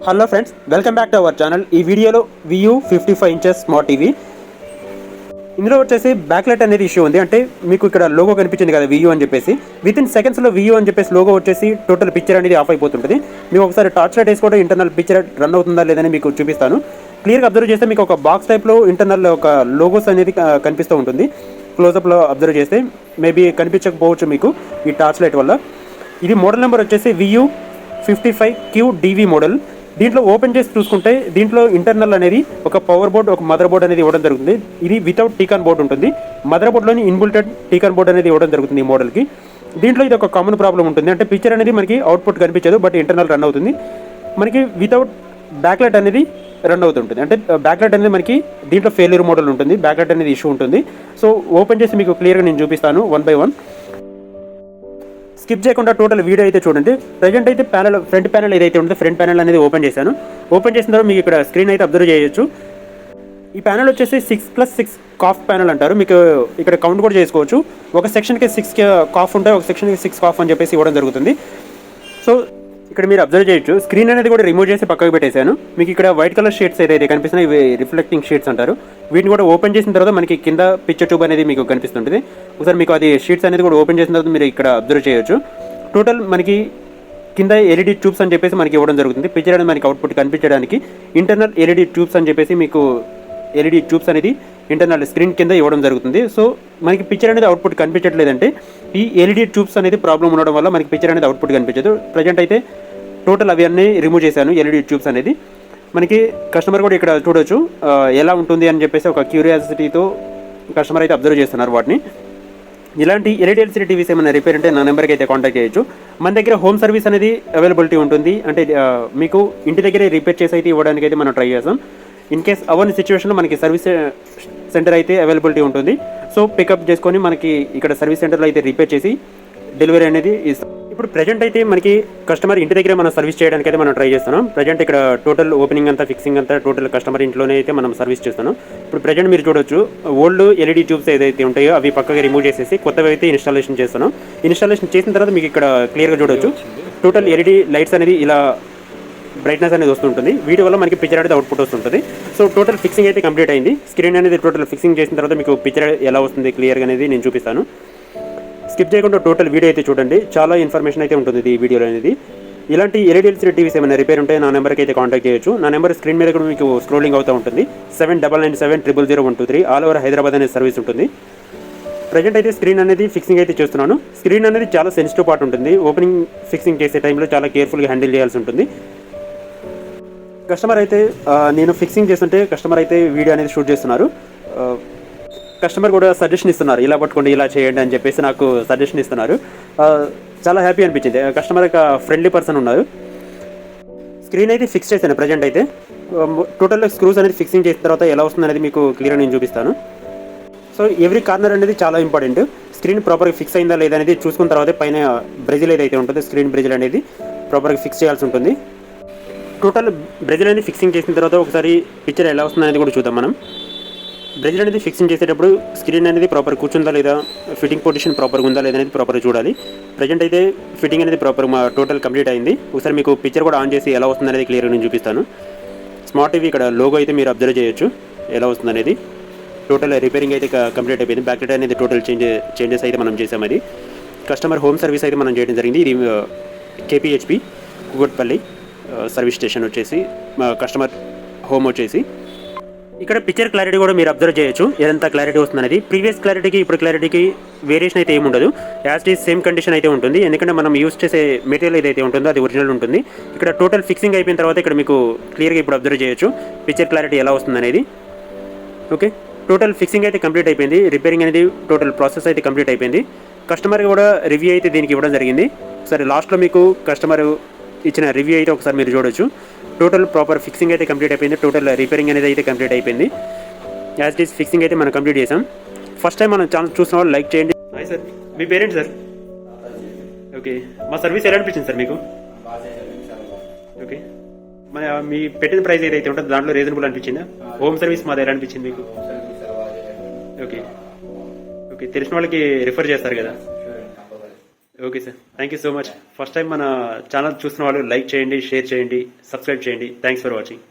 Hello friends, welcome back to our channel. ఈ వీడియోలో VU 55 inches smart TV. ఇందులో వచ్చేసి బ్యాక్ లైట్ అనేది ఇష్యూ ఉంది. అంటే మీకు ఇక్కడ లోగో కనిపించింది కదా VU అని చెప్పేసి, విత్ ఇన్ సెకండ్స్లో VU అని చెప్పేసి లోగో వచ్చేసి టోటల్ పిక్చర్ అనేది ఆఫ్ అయిపోతుంటుంది. మీకు ఒకసారి టార్చ్ లైట్ వేసి కూడా ఇంటర్నల్ పిక్చర్ రన్ అవుతుందా లేదని మీకు చూపిస్తాను. క్లియర్గా అబ్జర్వ్ చేస్తే మీకు ఒక బాక్స్ టైప్లో ఇంటర్నల్ ఒక లోగోస్ అనేది కనిపిస్తూ ఉంటుంది. క్లోజప్లో అబ్జర్వ్ చేస్తే మేబీ కనిపించకపోవచ్చు మీకు ఈ టార్చ్ లైట్ వల్ల. ఇది మోడల్ నెంబర్ వచ్చేసి VU 55QDV మోడల్. దీంట్లో ఓపెన్ చేసి చూసుకుంటే దీంట్లో ఇంటర్నల్ అనేది ఒక పవర్ బోర్డ్, ఒక మదర్ బోర్డ్ అనేది ఇవ్వడం జరుగుతుంది. ఇది వితౌట్ టీకాన్ బోర్డ్ ఉంటుంది. మదర్ బోర్డ్లోని ఇన్బుల్టెడ్ టీకాన్ బోర్డ్ అనేది ఇవ్వడం జరుగుతుంది ఈ మోడల్కి. దీంట్లో ఇది ఒక కామన్ ప్రాబ్లం ఉంటుంది. అంటే పిక్చర్ అనేది మనకి అవుట్పుట్ కనిపించదు, బట్ ఇంటర్నల్ రన్ అవుతుంది. మనకి వితౌట్ బ్యాక్ లైట్ అనేది రన్ అవుతుంటుంది. అంటే బ్యాక్ లైట్ అనేది మనకి దీంట్లో ఫెయిల్యూర్ మోడల్ ఉంటుంది. బ్యాక్ లైట్ అనేది ఇష్యూ ఉంటుంది. సో ఓపెన్ చేసి మీకు క్లియర్గా నేను చూపిస్తాను వన్ బై వన్. స్కిప్ చేయకుండా టోటల్ వీడియో అయితే చూడండి. ప్రజెంట్ అయితే ఫ్రంట్ ప్యానల్ ఏదైతే ఉంటుందో ఫ్రంట్ ప్యానల్ అనేది ఓపెన్ చేశాను. ఓపెన్ చేసిన తర్వాత మీకు ఇక్కడ స్క్రీన్ అయితే అబ్జర్వ్ చేయొచ్చు. ఈ ప్యానల్ వచ్చేసి 6+6 కాఫ్ ప్యానల్ అంటారు. మీకు ఇక్కడ కౌంట్ కూడా చేసుకోవచ్చు. ఒక సెక్షన్కి 6 కాఫ్ ఉంటాయి, ఒక సెక్షన్కి 6 కాఫ్ అని చెప్పేసి ఇవ్వడం జరుగుతుంది. సో ఇక్కడ మీరు అబ్జర్వ్ చేయొచ్చు. స్క్రీన్ అనేది కూడా రిమూవ్ చేసి పక్కకు పెట్టేశాను. మీకు ఇక్కడ వైట్ కలర్ షీట్స్ ఏదైతే కనిపిస్తున్నాయి ఇవి రిఫ్లెక్టింగ్ షీట్స్ అంటారు. వీటిని కూడా ఓపెన్ చేసిన తర్వాత మనకి కింద పిక్చర్ ట్యూబ్ అనేది మీకు కనిపిస్తుంటుంది. ఒకసారి మీకు అది షీట్స్ అనేది కూడా ఓపెన్ చేసిన తర్వాత మీరు ఇక్కడ అబ్జర్వ్ చేయొచ్చు. టోటల్ మనకి కింద LED ట్యూబ్స్ అని చెప్పేసి మనకి ఇవ్వడం జరుగుతుంది. పిక్చర్ అనేది మనకి అవుట్పుట్ కనిపించడానికి ఇంటర్నల్ LED ట్యూబ్స్ అని చెప్పేసి మీకు LED ట్యూబ్స్ అనేది ఇంటర్నల్ స్క్రీన్ కింద ఇవ్వడం జరుగుతుంది. సో మనకి పిక్చర్ అనేది అవుట్పుట్ కనిపించట్లేదంటే ఈ LED ట్యూబ్స్ అనేది ప్రాబ్లం ఉండడం వల్ల మనకి పిక్చర్ అనేది అవుట్పుట్ కనిపించదు. ప్రజెంట్ అయితే టోటల్ అవి అన్నీ రిమూవ్ చేశాను LED ట్యూబ్స్ అనేది. మనకి కస్టమర్ కూడా ఇక్కడ చూడొచ్చు ఎలా ఉంటుంది అని చెప్పేసి ఒక క్యూరియాసిటీతో కస్టమర్ అయితే అబ్జర్వ్ చేస్తున్నారు వాటిని. ఇలాంటి LED LCD టీవీస్ ఏమైనా రిపేర్ అంటే నా నెంబర్కి అయితే కాంటాక్ట్ చేయొచ్చు. మన దగ్గర హోమ్ సర్వీస్ అనేది అవైలబిలిటీ ఉంటుంది. అంటే మీకు ఇంటి దగ్గరే రిపేర్ చేసి అయితే ఇవ్వడానికి అయితే మనం ట్రై చేస్తాం. ఇన్ కేస్ అవన్నీ సిచ్యువేషన్లో మనకి సర్వీస్ సెంటర్ అయితే అవైలబిలిటీ ఉంటుంది. సో పికప్ చేసుకొని మనకి ఇక్కడ సర్వీస్ సెంటర్లో అయితే రిపేర్ చేసి డెలివరీ అనేది ఇస్తాం. ఇప్పుడు ప్రజెంట్ అయితే మనకి కస్టమర్ ఇంటి దగ్గరే మనం సర్వీస్ చేయడానికి అయితే మనం ట్రై చేస్తున్నాం. ప్రజెంట్ ఇక్కడ టోటల్ ఓపెనింగ్ అంతా ఫిక్సింగ్ అంతా టోటల్ కస్టమర్ ఇంట్లోనే అయితే మనం సర్వీస్ చేస్తున్నాం. ఇప్పుడు ప్రజెంట్ మీరు చూడొచ్చు ఓల్డ్ LED ట్యూబ్స్ ఏదైతే ఉంటాయో అవి పక్కగా రిమూవ్ చేసేసి కొత్తవి అయితే ఇన్స్టాలేషన్ చేస్తున్నాం. ఇన్స్టాలేషన్ చేసిన తర్వాత మీకు ఇక్కడ క్లియర్గా చూడొచ్చు టోటల్ LED లైట్స్ అనేది ఇలా బ్రైట్నెస్ అనేది వస్తుంటుంది. వీటి వల్ల మనకి పిక్చర్ అనేది అవుట్పుట్ వస్తుంటుంది. సో టోటల్ ఫిక్సింగ్ అయితే కంప్లీట్ అయింది. స్క్రీన్ అనేది టోటల్ ఫిక్సింగ్ చేసిన తర్వాత మీకు పిక్చర్ ఎలా వస్తుంది క్లియర్గా అనేది నేను చూపిస్తాను. స్కిప్ చేయకుండా టోటల్ వీడియో అయితే చూడండి. చాలా ఇన్ఫర్మేషన్ అయితే ఉంటుంది ఈ వీడియోలో అనేది. ఇలాంటి LED LCD టీవీస్ ఏమైనా రిపేర్ ఉంటే నా నెంబర్కి అయితే కాంటాక్ట్ చేయొచ్చు. నా నెంబర్ స్క్రీన్ మీద కూడా మీకు స్క్రోలింగ్ అవుతూ ఉంటుంది. 7997000123 ఆల్ ఓవర్ హైదరాబాద్ అనే సర్వీస్ ఉంటుంది. ప్రజెంట్ అయితే స్క్రీన్ అనేది ఫిక్సింగ్ అయితే చేస్తున్నాను. స్క్రీన్ అనేది చాలా సెన్సిటివ్ పార్ట్ ఉంటుంది. ఓపెనింగ్ ఫిక్సింగ్ చేసే టైంలో చాలా కేర్ఫుల్గా హ్యాండిల్ చేయాల్సి ఉంటుంది. కస్టమర్ అయితే నేను ఫిక్సింగ్ చేస్తుంటే కస్టమర్ అయితే వీడియో అనేది షూట్ చేస్తున్నారు. కస్టమర్ కూడా సజెషన్ ఇస్తున్నారు, ఇలా పట్టుకోండి ఇలా చేయండి అని చెప్పేసి నాకు సజెషన్ ఇస్తున్నారు. చాలా హ్యాపీ అనిపించింది. కస్టమర్ ఒక ఫ్రెండ్లీ పర్సన్ ఉన్నారు. స్క్రీన్ అయితే ఫిక్స్ చేశాను. ప్రజెంట్ అయితే టోటల్ స్క్రూస్ అనేది ఫిక్సింగ్ చేసిన తర్వాత ఎలా వస్తుంది అనేది మీకు క్లియర్గా నేను చూపిస్తాను. సో ఎవ్రీ కార్నర్ అనేది చాలా ఇంపార్టెంట్. స్క్రీన్ ప్రాపర్గా ఫిక్స్ అయిందా లేదా అనేది చూసుకున్న తర్వాత పైన బ్రెజిల్ ఏదైతే ఉంటుందో స్క్రీన్ బ్రెజిల్ అనేది ప్రాపర్గా ఫిక్స్ చేయాల్సి ఉంటుంది. టోటల్ బ్రెజిల్ అనేది ఫిక్సింగ్ చేసిన తర్వాత ఒకసారి పిక్చర్ ఎలా వస్తుంది అనేది కూడా చూద్దాం మనం. బ్రెజిల్ అనేది ఫిక్సింగ్ చేసేటప్పుడు స్క్రీన్ అనేది ప్రాపర్ కూర్చుందా లేదా, ఫిట్టింగ్ పొజిషన్ ప్రాపర్గా ఉందా లేదా అనేది ప్రాపర్గా చూడాలి. ప్రజెంట్ అయితే ఫిట్టింగ్ అనేది ప్రాపర్గా టోటల్ కంప్లీట్ అయింది. ఒకసారి మీకు పిక్చర్ కూడా ఆన్ చేసి ఎలా వస్తుంది అనేది క్లియర్గా నేను చూపిస్తాను. స్మార్ట్ టీవీ ఇక్కడ లోగో అయితే మీరు అబ్జర్వ్ చేయొచ్చు ఎలా వస్తుంది అనేది. టోటల్ రిపేరింగ్ అయితే కంప్లీట్ అయిపోయింది. బ్యాక్ లైట్ అనేది టోటల్ చేంజెస్ అయితే మనం చేసాం. అది కస్టమర్ హోమ్ సర్వీస్ అయితే మనం చేయడం జరిగింది. ఇది KPHP కుగట్పల్లి సర్వీస్ స్టేషన్ వచ్చేసి కస్టమర్ హోమ్ వచ్చేసి. ఇక్కడ పిక్చర్ క్లారిటీ కూడా మీరు అబ్జర్వ్ చేయొచ్చు ఎంత క్లారిటీ వస్తుంది అనేది. ప్రీవియస్ క్లారిటీకి ఇప్పుడు క్లారిటీకి వేరియేషన్ అయితే ఏముండదు. As it is same condition అయితే ఉంటుంది. ఎందుకంటే మనం యూస్ చేసే మెటీరియల్ ఏదైతే ఉంటుందో అది ఒరిజినల్ ఉంటుంది. ఇక్కడ టోటల్ ఫిక్సింగ్ అయిపోయిన తర్వాత ఇక్కడ మీకు క్లియర్గా ఇప్పుడు అబ్జర్వ్ చేయొచ్చు పిక్చర్ క్లారిటీ ఎలా వస్తుంది అనేది. ఓకే, టోటల్ ఫిక్సింగ్ అయితే కంప్లీట్ అయిపోయింది. రిపేరింగ్ అనేది టోటల్ ప్రాసెస్ అయితే కంప్లీట్ అయిపోయింది. కస్టమర్ కూడా రివ్యూ అయితే దీనికి ఇవ్వడం జరిగింది. ఒకసారి లాస్ట్లో మీకు కస్టమర్ ఇచ్చిన రివ్యూ అయితే ఒకసారి మీరు చూడొచ్చు. టోటల్ ప్రాపర్ ఫిక్సింగ్ అయితే కంప్లీట్ అయిపోయింది. టోటల్ రిపేరింగ్ అనేది అయితే కంప్లీట్ అయిపోయింది. యాజ్ ఇట్ ఈస్ ఫిక్సింగ్ అయితే మనం కంప్లీట్ చేసాం. ఫస్ట్ టైం మనం ఛానల్ చూసిన వాళ్ళు లైక్ చేయండి. హాయ్ సార్, మీ పేరెంట్ సార్? ఓకే, మా సర్వీస్ ఎలా అనిపించింది సార్ మీకు? ఓకే, మన మీ పెట్టిన ప్రైస్ ఏదైతే ఉంటుందో దాంట్లో రీజనబుల్ అనిపించిందా? హోమ్ సర్వీస్ మాది ఎలా అనిపించింది మీకు? ఓకే ఓకే, తెలిసిన వాళ్ళకి రిఫర్ చేస్తారు కదా. Okay sir, thank you so much. First time మన ఛానల్ చూస్తున్న వాళ్ళు లైక్ చేయండి, షేర్ చేయండి, సబ్స్క్రైబ్ చేయండి. Thanks for watching.